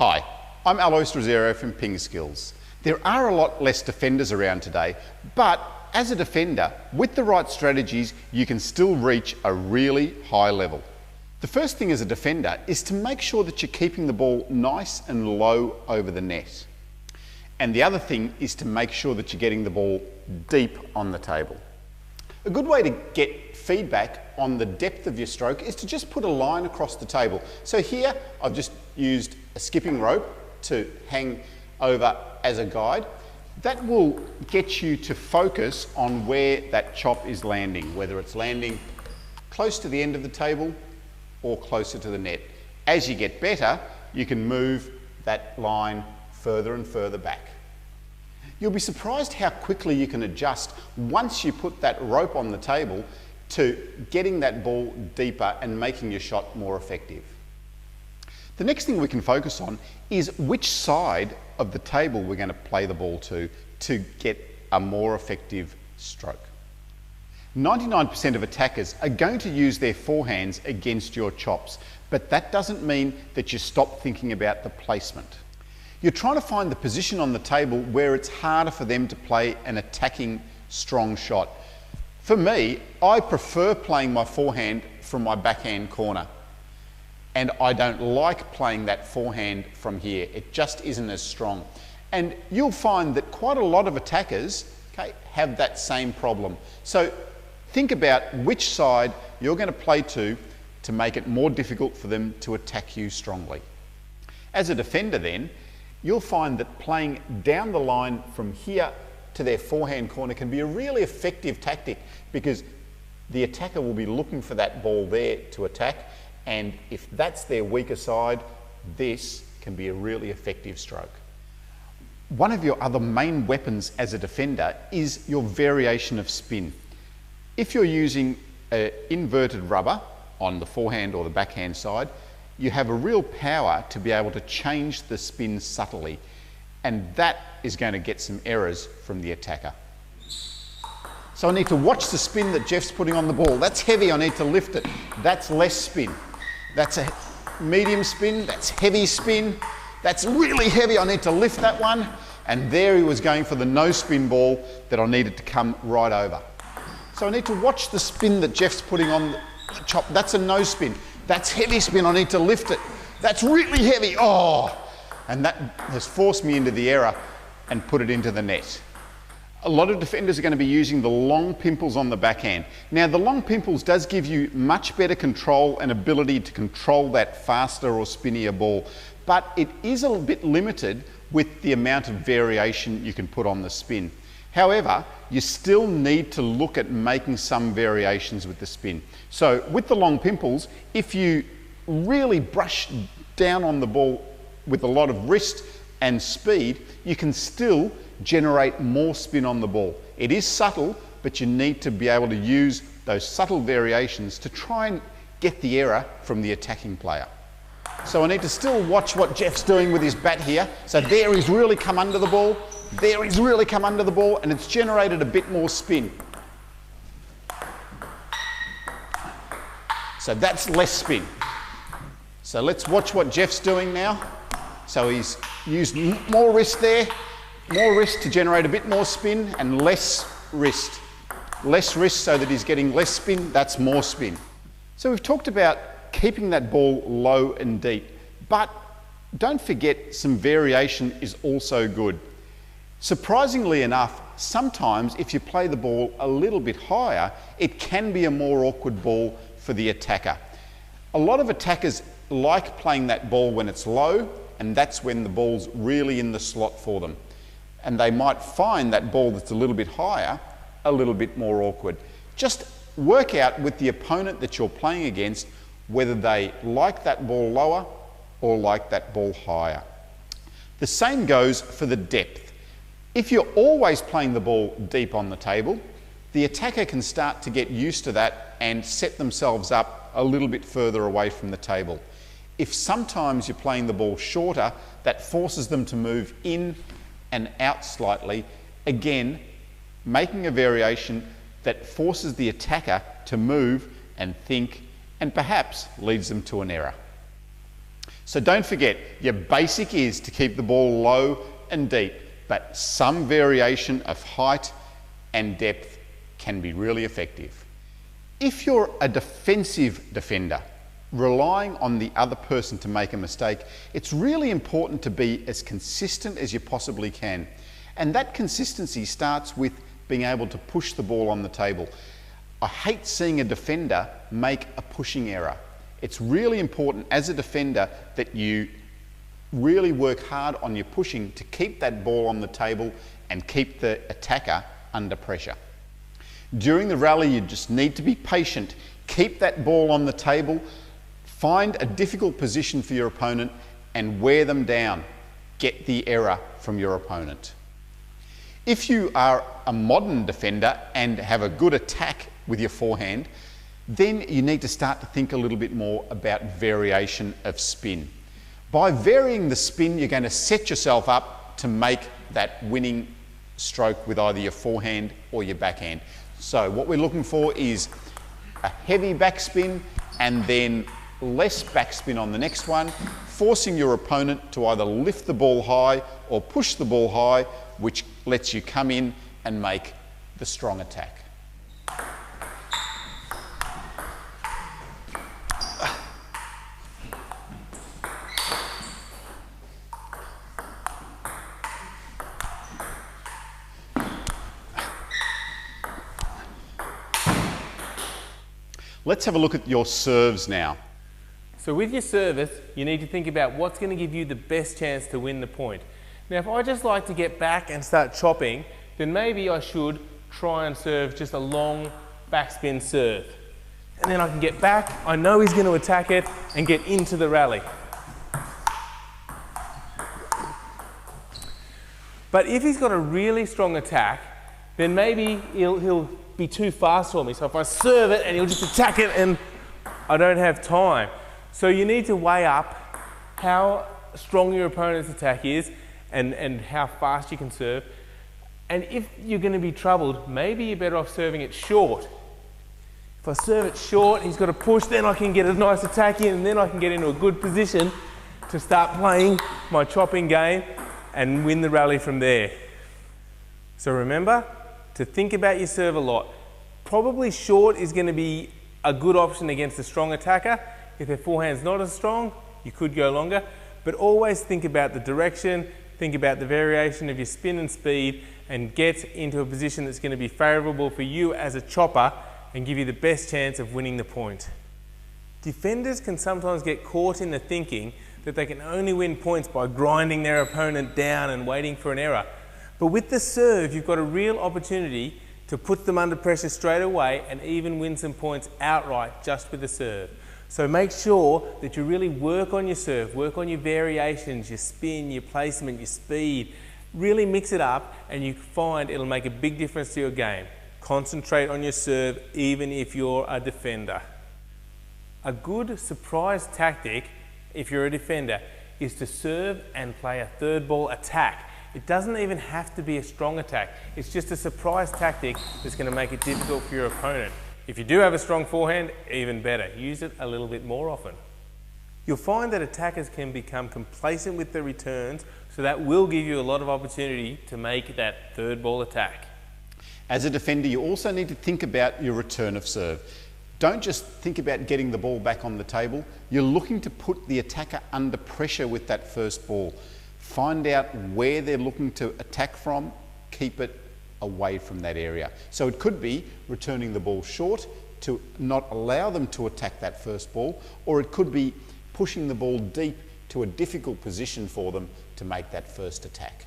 Hi, I'm Alois Rosario from PingSkills. There are a lot less defenders around today, but as a defender, with the right strategies, you can still reach a really high level. The first thing as a defender is to make sure that you're keeping the ball nice and low over the net. And the other thing is to make sure that you're getting the ball deep on the table. A good way to get feedback on the depth of your stroke is to just put a line across the table. So here I've just used a skipping rope to hang over as a guide. That will get you to focus on where that chop is landing, whether it's landing close to the end of the table or closer to the net. As you get better, you can move that line further and further back. You'll be surprised how quickly you can adjust once you put that rope on the table to getting that ball deeper and making your shot more effective. The next thing we can focus on is which side of the table we're going to play the ball to get a more effective stroke. 99% of attackers are going to use their forehands against your chops, but that doesn't mean that you stop thinking about the placement. You're trying to find the position on the table where it's harder for them to play an attacking, strong shot. For me, I prefer playing my forehand from my backhand corner. And I don't like playing that forehand from here. It just isn't as strong. And you'll find that quite a lot of attackers, have that same problem. So think about which side you're going to play to make it more difficult for them to attack you strongly. As a defender then, you'll find that playing down the line from here to their forehand corner can be a really effective tactic because the attacker will be looking for that ball there to attack, and if that's their weaker side, this can be a really effective stroke. One of your other main weapons as a defender is your variation of spin. If you're using an inverted rubber on the forehand or the backhand side, you have a real power to be able to change the spin subtly, and that is going to get some errors from the attacker. So I need to watch the spin that Jeff's putting on the ball. That's heavy, I need to lift it. That's less spin. That's a medium spin, that's heavy spin. That's really heavy, I need to lift that one. And there he was going for the no spin ball that I needed to come right over. So I need to watch the spin that Jeff's putting on the chop. That's a no spin. That's heavy spin, I need to lift it. That's really heavy, oh! And that has forced me into the error and put it into the net. A lot of defenders are going to be using the long pimples on the backhand. Now the long pimples does give you much better control and ability to control that faster or spinnier ball, but it is a bit limited with the amount of variation you can put on the spin. However, you still need to look at making some variations with the spin. So with the long pimples, if you really brush down on the ball with a lot of wrist and speed, you can still generate more spin on the ball. It is subtle, but you need to be able to use those subtle variations to try and get the error from the attacking player. So I need to still watch what Jeff's doing with his bat here. So there he's really come under the ball. There he's really come under the ball, and it's generated a bit more spin. So that's less spin. So let's watch what Jeff's doing now. So he's used more wrist there, more wrist to generate a bit more spin, and less wrist. Less wrist so that he's getting less spin, that's more spin. So we've talked about keeping that ball low and deep, but don't forget some variation is also good. Surprisingly enough, sometimes if you play the ball a little bit higher, it can be a more awkward ball for the attacker. A lot of attackers like playing that ball when it's low, and that's when the ball's really in the slot for them. And they might find that ball that's a little bit higher a little bit more awkward. Just work out with the opponent that you're playing against whether they like that ball lower or like that ball higher. The same goes for the depth. If you're always playing the ball deep on the table, the attacker can start to get used to that and set themselves up a little bit further away from the table. If sometimes you're playing the ball shorter, that forces them to move in and out slightly, again, making a variation that forces the attacker to move and think and perhaps leads them to an error. So don't forget, your basic is to keep the ball low and deep, but some variation of height and depth can be really effective. If you're a defensive defender, relying on the other person to make a mistake, it's really important to be as consistent as you possibly can. And that consistency starts with being able to push the ball on the table. I hate seeing a defender make a pushing error. It's really important as a defender that you really work hard on your pushing to keep that ball on the table and keep the attacker under pressure. During the rally, you just need to be patient. Keep that ball on the table, find a difficult position for your opponent and wear them down. Get the error from your opponent. If you are a modern defender and have a good attack with your forehand, then you need to start to think a little bit more about variation of spin. By varying the spin, you're going to set yourself up to make that winning stroke with either your forehand or your backhand. So what we're looking for is a heavy backspin and then less backspin on the next one, forcing your opponent to either lift the ball high or push the ball high, which lets you come in and make the strong attack. Let's have a look at your serves now. So with your service, you need to think about what's going to give you the best chance to win the point. Now, if I just like to get back and start chopping, then maybe I should try and serve just a long backspin serve. And then I can get back, I know he's going to attack it, and get into the rally. But if he's got a really strong attack, then maybe he'll be too fast for me. So if I serve it and he'll just attack it and I don't have time. So you need to weigh up how strong your opponent's attack is and how fast you can serve. And if you're going to be troubled, maybe you're better off serving it short. If I serve it short, he's got to push, then I can get a nice attack in and then I can get into a good position to start playing my chopping game and win the rally from there. So remember to think about your serve a lot. Probably short is going to be a good option against a strong attacker. If their forehand's not as strong, you could go longer, but always think about the direction, think about the variation of your spin and speed, and get into a position that's going to be favourable for you as a chopper and give you the best chance of winning the point. Defenders can sometimes get caught in the thinking that they can only win points by grinding their opponent down and waiting for an error. But with the serve, you've got a real opportunity to put them under pressure straight away and even win some points outright just with the serve. So make sure that you really work on your serve, work on your variations, your spin, your placement, your speed. Really mix it up and you find it'll make a big difference to your game. Concentrate on your serve even if you're a defender. A good surprise tactic, if you're a defender, is to serve and play a third ball attack. It doesn't even have to be a strong attack. It's just a surprise tactic that's going to make it difficult for your opponent. If you do have a strong forehand, even better. Use it a little bit more often. You'll find that attackers can become complacent with their returns, so that will give you a lot of opportunity to make that third ball attack. As a defender, you also need to think about your return of serve. Don't just think about getting the ball back on the table. You're looking to put the attacker under pressure with that first ball. Find out where they're looking to attack from, keep it away from that area. So it could be returning the ball short to not allow them to attack that first ball, or it could be pushing the ball deep to a difficult position for them to make that first attack.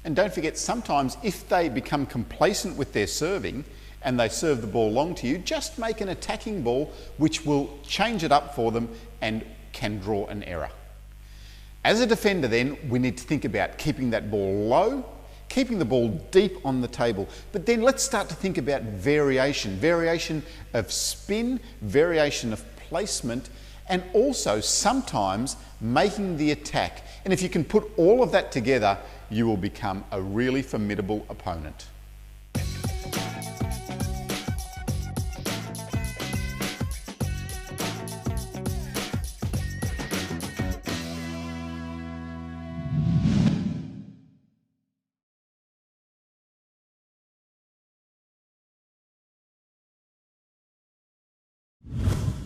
And don't forget, sometimes if they become complacent with their serving and they serve the ball long to you, just make an attacking ball which will change it up for them and can draw an error. As a defender then, we need to think about keeping that ball low, keeping the ball deep on the table. But then let's start to think about variation. Variation of spin, variation of placement, and also sometimes making the attack. And if you can put all of that together, you will become a really formidable opponent.